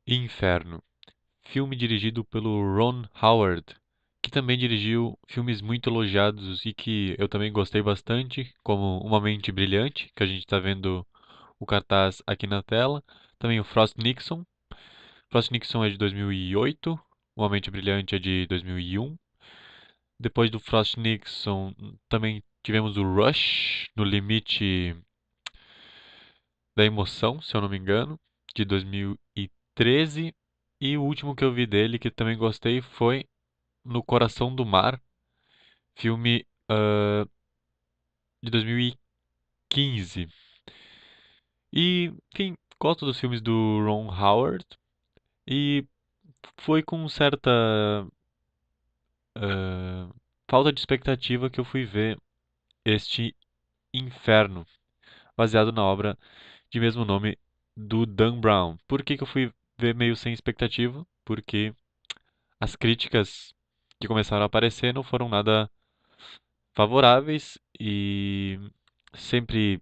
Inferno, filme dirigido pelo Ron Howard, que também dirigiu filmes muito elogiados e que eu também gostei bastante, como Uma Mente Brilhante, que a gente está vendo o cartaz aqui na tela. Também o Frost Nixon. Frost Nixon é de 2008, Uma Mente Brilhante é de 2001. Depois do Frost Nixon, também tivemos o Rush, No Limite da Emoção, se eu não me engano, de 2013. E o último que eu vi dele, que também gostei, foi No Coração do Mar, filme de 2015. E, enfim, gosto dos filmes do Ron Howard e foi com certa ah, falta de expectativa que eu fui ver este Inferno, baseado na obra de mesmo nome do Dan Brown. Por que que eu fui ver meio sem expectativa? Porque as críticas que começaram a aparecer não foram nada favoráveis e sempre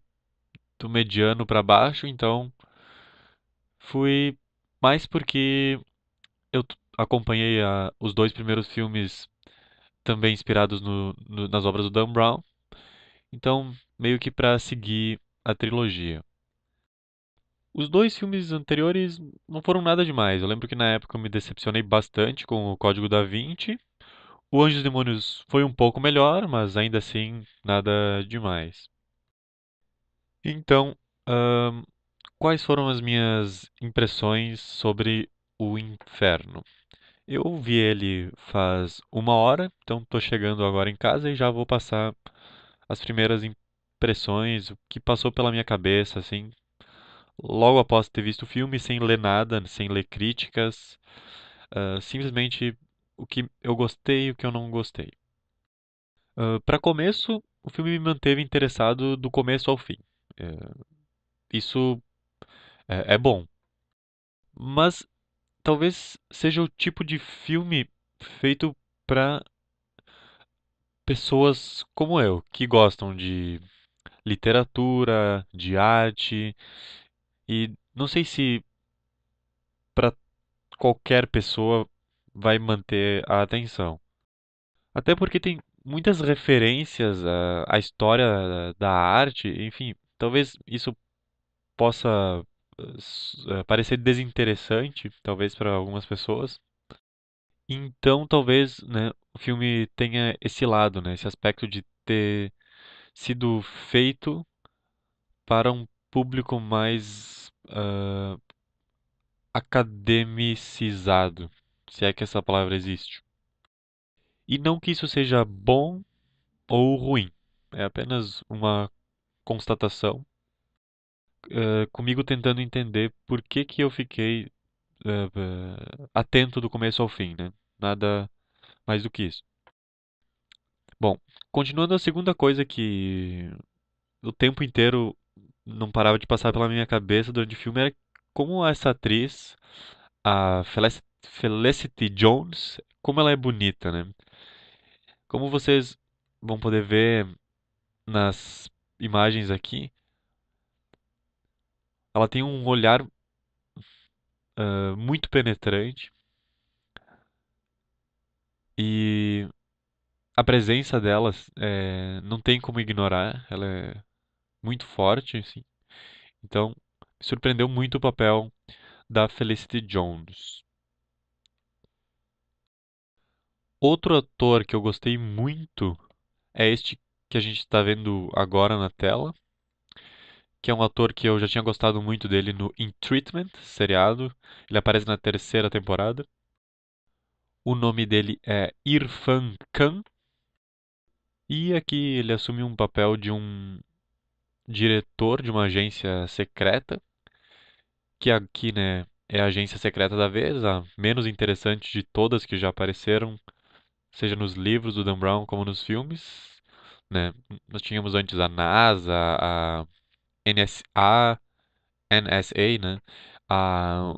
do mediano para baixo, então fui mais porque acompanhei os dois primeiros filmes também inspirados nas obras do Dan Brown, então meio que para seguir a trilogia. Os dois filmes anteriores não foram nada demais. Eu lembro que na época eu me decepcionei bastante com o Código da Vinci. O Anjos e Demônios foi um pouco melhor, mas ainda assim nada demais. Então, ahn, quais foram as minhas impressões sobre o Inferno? Eu vi ele faz uma hora, então estou chegando agora em casa e já vou passar as primeiras impressões, o que passou pela minha cabeça, assim, logo após ter visto o filme, sem ler nada, sem ler críticas, simplesmente o que eu gostei e o que eu não gostei. Para começo, o filme me manteve interessado do começo ao fim. Isso é bom, mas talvez seja o tipo de filme feito para pessoas como eu, que gostam de literatura, de arte, e não sei se para qualquer pessoa vai manter a atenção. Até porque tem muitas referências à história da arte, enfim, talvez isso possa parecer desinteressante, talvez para algumas pessoas. Então, talvez, né, o filme tenha esse lado, né, esse aspecto de ter sido feito para um público mais academicizado, se é que essa palavra existe. E não que isso seja bom ou ruim, é apenas uma constatação, comigo tentando entender por que que eu fiquei atento do começo ao fim, né? Nada mais do que isso. Bom, continuando a segunda coisa que o tempo inteiro não parava de passar pela minha cabeça durante o filme era como essa atriz, a Felicity Jones, como ela é bonita, né? Como vocês vão poder ver nas imagens aqui, ela tem um olhar muito penetrante e a presença dela não tem como ignorar, ela é muito forte, assim. Então, me surpreendeu muito o papel da Felicity Jones. Outro ator que eu gostei muito é este que a gente está vendo agora na tela, que é um ator que eu já tinha gostado muito dele no In Treatment, seriado. Ele aparece na terceira temporada. O nome dele é Irfan Khan e aqui ele assume um papel de um diretor de uma agência secreta, que aqui, né, é a agência secreta da vez, a menos interessante de todas que já apareceram, seja nos livros do Dan Brown como nos filmes, né? Nós tínhamos antes a NASA, a NSA, NSA, né? A,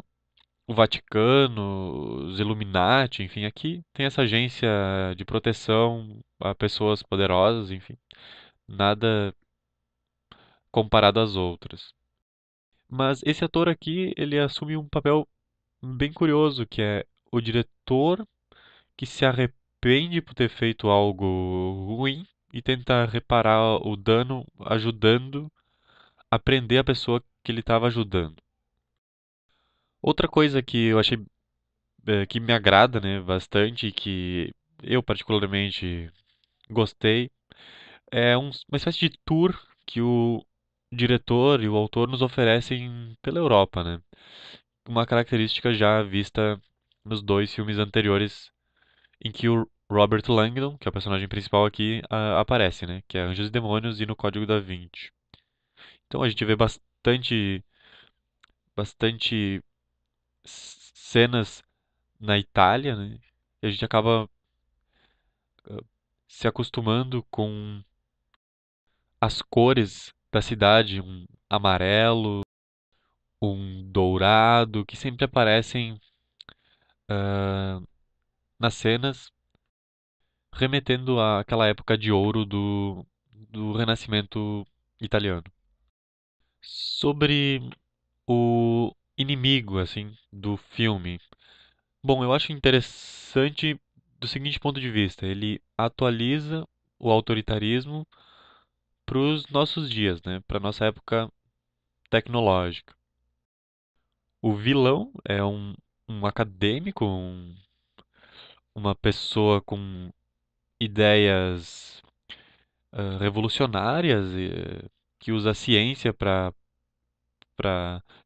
o Vaticano, os Illuminati, enfim, aqui tem essa agência de proteção a pessoas poderosas, enfim, nada comparado às outras. Mas esse ator aqui, ele assume um papel bem curioso, que é o diretor que se arrepende por ter feito algo ruim e tenta reparar o dano ajudando a prender a pessoa que ele estava ajudando. Outra coisa que eu achei que me agrada, né, bastante, e que eu particularmente gostei, é uma espécie de tour que o diretor e o autor nos oferecem pela Europa, né? Uma característica já vista nos dois filmes anteriores em que o Robert Langdon, que é o personagem principal aqui, aparece, né? Que é Anjos e Demônios e no Código da Vinci. Então a gente vê bastante cenas na Itália, né? E a gente acaba se acostumando com as cores da cidade, um amarelo, um dourado, que sempre aparecem ah, nas cenas, remetendo àquela época de ouro do Renascimento italiano. Sobre o inimigo, assim, do filme. Bom, eu acho interessante do seguinte ponto de vista: ele atualiza o autoritarismo para os nossos dias, né? Para nossa época tecnológica. O vilão é um acadêmico, uma pessoa com ideias revolucionárias que usa a ciência para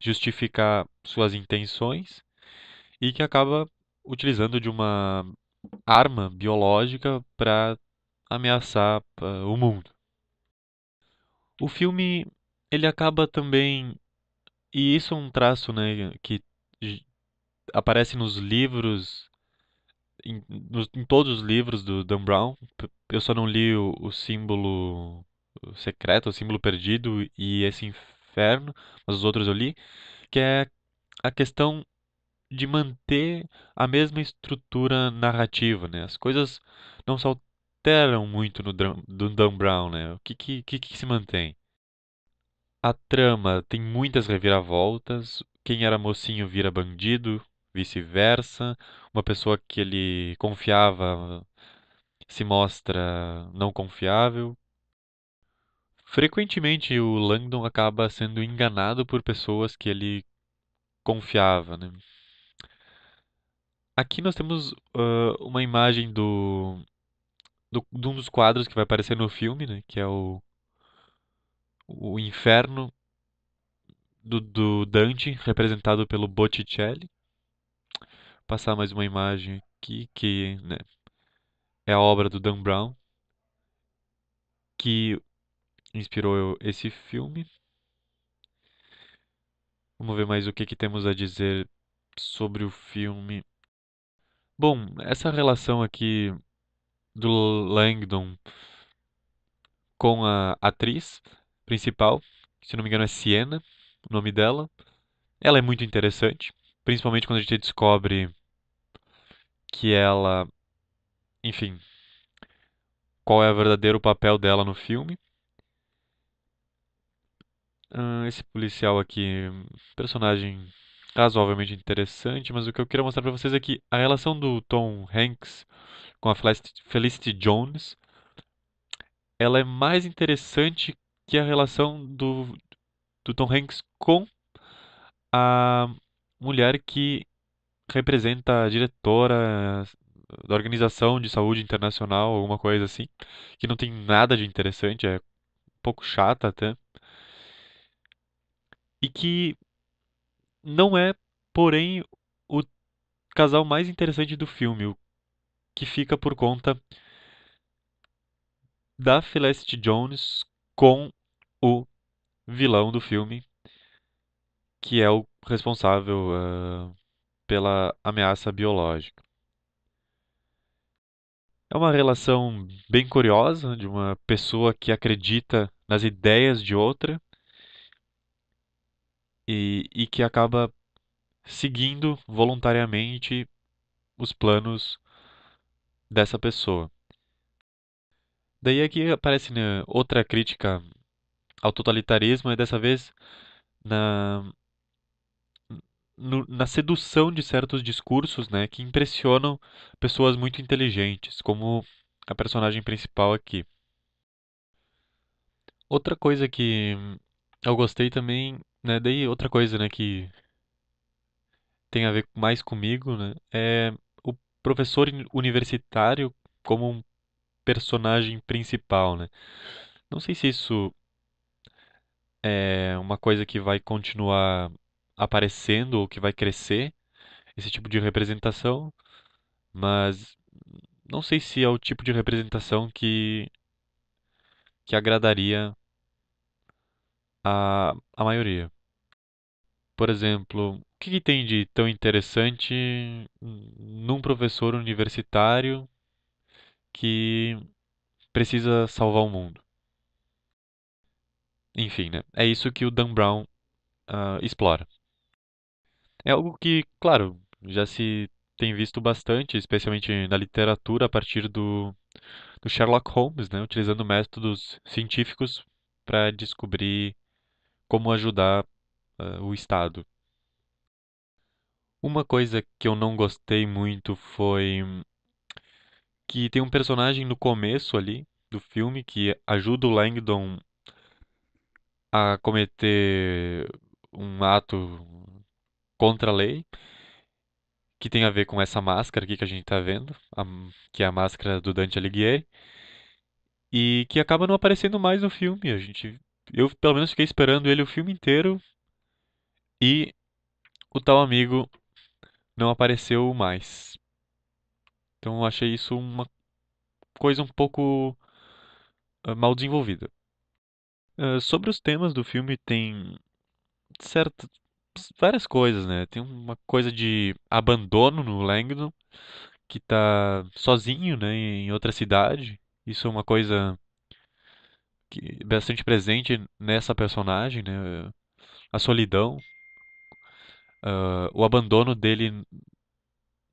justificar suas intenções e que acaba utilizando de uma arma biológica para ameaçar o mundo. O filme ele acaba também, e isso é um traço, né, que j- aparece nos livros, em todos os livros do Dan Brown. Eu só não li o símbolo secreto, o símbolo perdido e esse inferno, mas os outros eu li, que é a questão de manter a mesma estrutura narrativa, né? As coisas não se alteram muito do Dan Brown, né? O que se mantém? A trama tem muitas reviravoltas. Quem era mocinho vira bandido, vice-versa. Uma pessoa que ele confiava se mostra não confiável. Frequentemente o Langdon acaba sendo enganado por pessoas que ele confiava, né? Aqui nós temos uma imagem de um dos quadros que vai aparecer no filme, né? Que é o Inferno do Dante, representado pelo Botticelli. Passar mais uma imagem aqui, que, né, é a obra do Dan Brown, que inspirou esse filme. Vamos ver mais o que temos a dizer sobre o filme. Bom, essa relação aqui do Langdon com a atriz principal, que, se não me engano é Sienna, o nome dela. Ela é muito interessante, principalmente quando a gente descobre que ela, enfim, qual é o verdadeiro papel dela no filme. Esse policial aqui, personagem razoavelmente interessante, mas o que eu queria mostrar pra vocês é que a relação do Tom Hanks com a Felicity Jones, ela é mais interessante que a relação do Tom Hanks com a mulher que representa a diretora da Organização de Saúde Internacional, alguma coisa assim, que não tem nada de interessante, é um pouco chata até, e que não é, porém, o casal mais interessante do filme, o que fica por conta da Felicity Jones com o vilão do filme, que é o responsável, pela ameaça biológica. É uma relação bem curiosa de uma pessoa que acredita nas ideias de outra e que acaba seguindo voluntariamente os planos dessa pessoa. Daí aqui aparece, né, outra crítica ao totalitarismo, e dessa vez na, na sedução de certos discursos, né, que impressionam pessoas muito inteligentes, como a personagem principal aqui. Outra coisa que eu gostei também, né, daí outra coisa, né, que tem a ver mais comigo, né, é o professor universitário como um personagem principal, né? Não sei se isso é uma coisa que vai continuar aparecendo ou que vai crescer, esse tipo de representação, mas não sei se é o tipo de representação que agradaria a maioria. Por exemplo, o que que tem de tão interessante num professor universitário que precisa salvar o mundo? Enfim, né? É isso que o Dan Brown explora. É algo que, claro, já se tem visto bastante, especialmente na literatura, a partir do Sherlock Holmes, né? Utilizando métodos científicos para descobrir como ajudar o Estado. Uma coisa que eu não gostei muito foi que tem um personagem no começo ali do filme que ajuda o Langdon a cometer um ato contra a lei, que tem a ver com essa máscara aqui que a gente tá vendo, que é a máscara do Dante Alighieri, e que acaba não aparecendo mais no filme. Eu pelo menos fiquei esperando ele o filme inteiro e o tal amigo não apareceu mais. Então eu achei isso uma coisa um pouco mal desenvolvida. Sobre os temas do filme tem certas várias coisas, né? Tem uma coisa de abandono no Langdon, que tá sozinho, né, em outra cidade. Isso é uma coisa que é bastante presente nessa personagem, né? A solidão, o abandono dele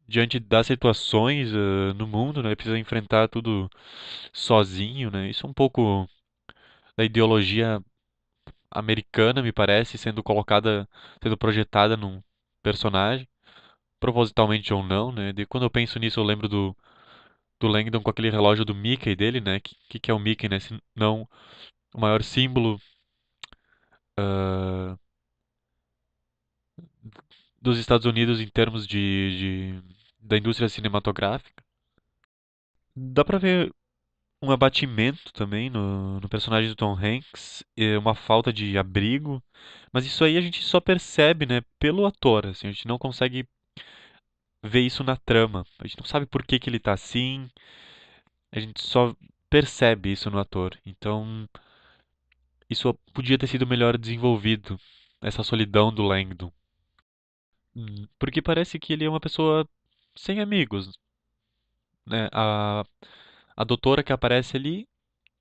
diante das situações, no mundo, né? Ele precisa enfrentar tudo sozinho, né? Isso é um pouco da ideologia americana, me parece, sendo colocada, sendo projetada num personagem, propositalmente ou não, né? Quando eu penso nisso, eu lembro do Langdon com aquele relógio do Mickey dele, né? Que é o Mickey, né? Se não o maior símbolo ah, dos Estados Unidos em termos da indústria cinematográfica. Dá pra ver um abatimento também no personagem do Tom Hanks, uma falta de abrigo, mas isso aí a gente só percebe, né, pelo ator, assim, a gente não consegue ver isso na trama. A gente não sabe por que que ele tá assim, a gente só percebe isso no ator. Então, isso podia ter sido melhor desenvolvido, essa solidão do Langdon. Porque parece que ele é uma pessoa sem amigos, né? A doutora que aparece ali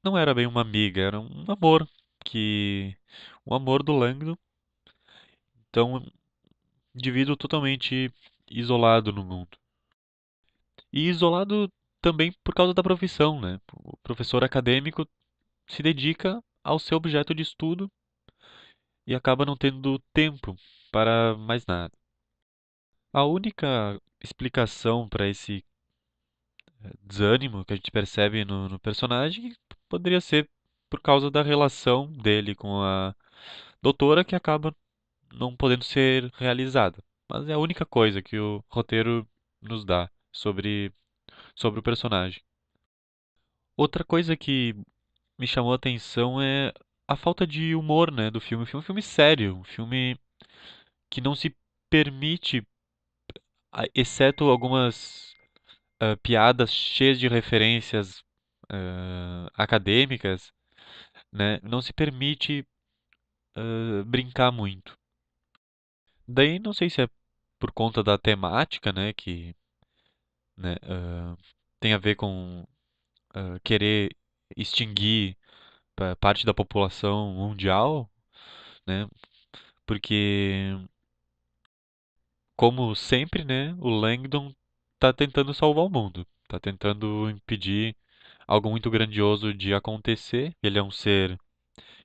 não era bem uma amiga, era um amor que um amor do Langdon, então um indivíduo totalmente isolado no mundo. E isolado também por causa da profissão, né? O professor acadêmico se dedica ao seu objeto de estudo e acaba não tendo tempo para mais nada. A única explicação para esse desânimo que a gente percebe no personagem poderia ser por causa da relação dele com a doutora que acaba não podendo ser realizada. Mas é a única coisa que o roteiro nos dá sobre o personagem. Outra coisa que me chamou a atenção é a falta de humor, né, do filme. O filme é um filme sério, um filme que não se permite, exceto algumas piadas cheias de referências acadêmicas, né, não se permite brincar muito. Daí não sei se é por conta da temática, né, que né, tem a ver com querer extinguir parte da população mundial, né, porque como sempre, né, o Langdon está tentando salvar o mundo, está tentando impedir algo muito grandioso de acontecer. Ele é um ser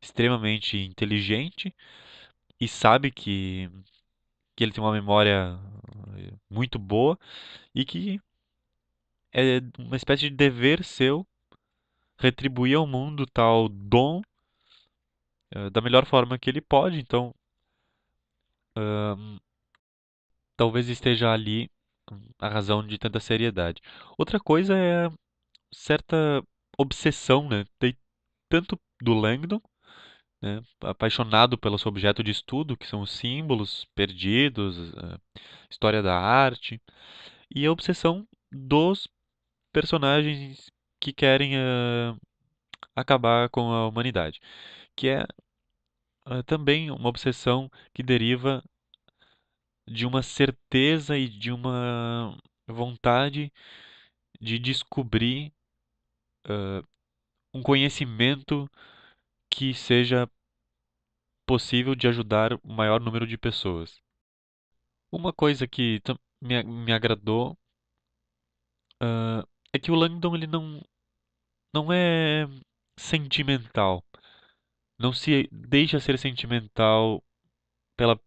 extremamente inteligente e sabe que ele tem uma memória muito boa e que é uma espécie de dever seu retribuir ao mundo tal dom da melhor forma que ele pode. Então, talvez esteja ali a razão de tanta seriedade. Outra coisa é certa obsessão, né? Tem tanto do Langdon, né? Apaixonado pelo seu objeto de estudo, que são os símbolos perdidos, história da arte, e a obsessão dos personagens que querem acabar com a humanidade, que é também uma obsessão que deriva de uma certeza e de uma vontade de descobrir um conhecimento que seja possível de ajudar o maior número de pessoas. Uma coisa que me agradou é que o Langdon ele não é sentimental, não se deixa ser sentimental pela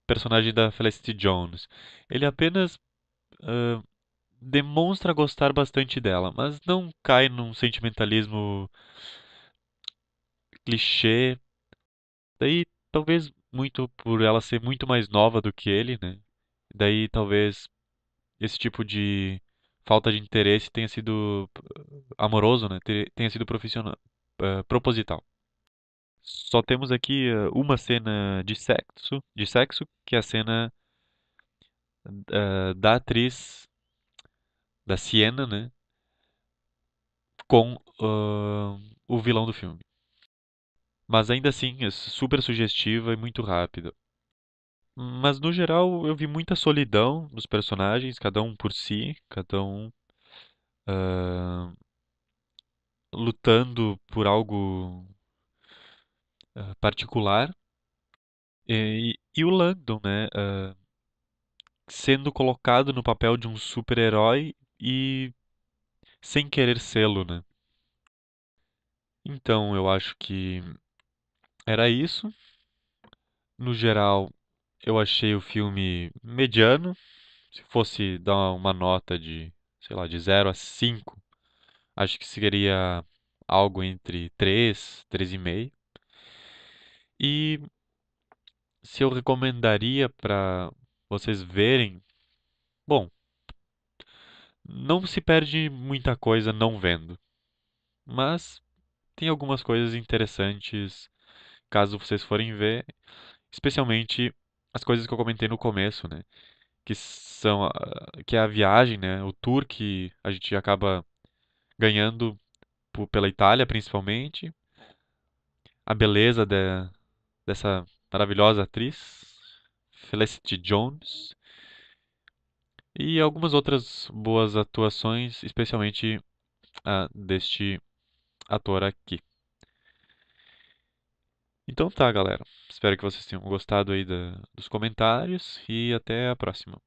personagem da Felicity Jones. Ele apenas ah, demonstra gostar bastante dela, mas não cai num sentimentalismo clichê. Daí, talvez muito por ela ser muito mais nova do que ele, né? Daí, talvez esse tipo de falta de interesse tenha sido amoroso, né? Tenha sido profissional, proposital. Só temos aqui uma cena de sexo, que é a cena da atriz da Sienna, né? Com o vilão do filme. Mas ainda assim, é super sugestiva e muito rápida. Mas no geral, eu vi muita solidão nos personagens, cada um por si, cada um ah, lutando por algo particular. E o Langdon, né, sendo colocado no papel de um super-herói e sem querer sê-lo, né? Então, eu acho que era isso. No geral, eu achei o filme mediano. Se fosse dar uma nota de, sei lá, de 0 a 5, acho que seria algo entre 3, 3,5. E se eu recomendaria para vocês verem, bom, não se perde muita coisa não vendo, mas tem algumas coisas interessantes caso vocês forem ver, especialmente as coisas que eu comentei no começo, né? Que são que é a viagem, né? O tour que a gente acaba ganhando pela Itália, principalmente, a beleza dessa maravilhosa atriz, Felicity Jones, e algumas outras boas atuações, especialmente a deste ator aqui. Então tá, galera. Espero que vocês tenham gostado aí dos comentários e até a próxima.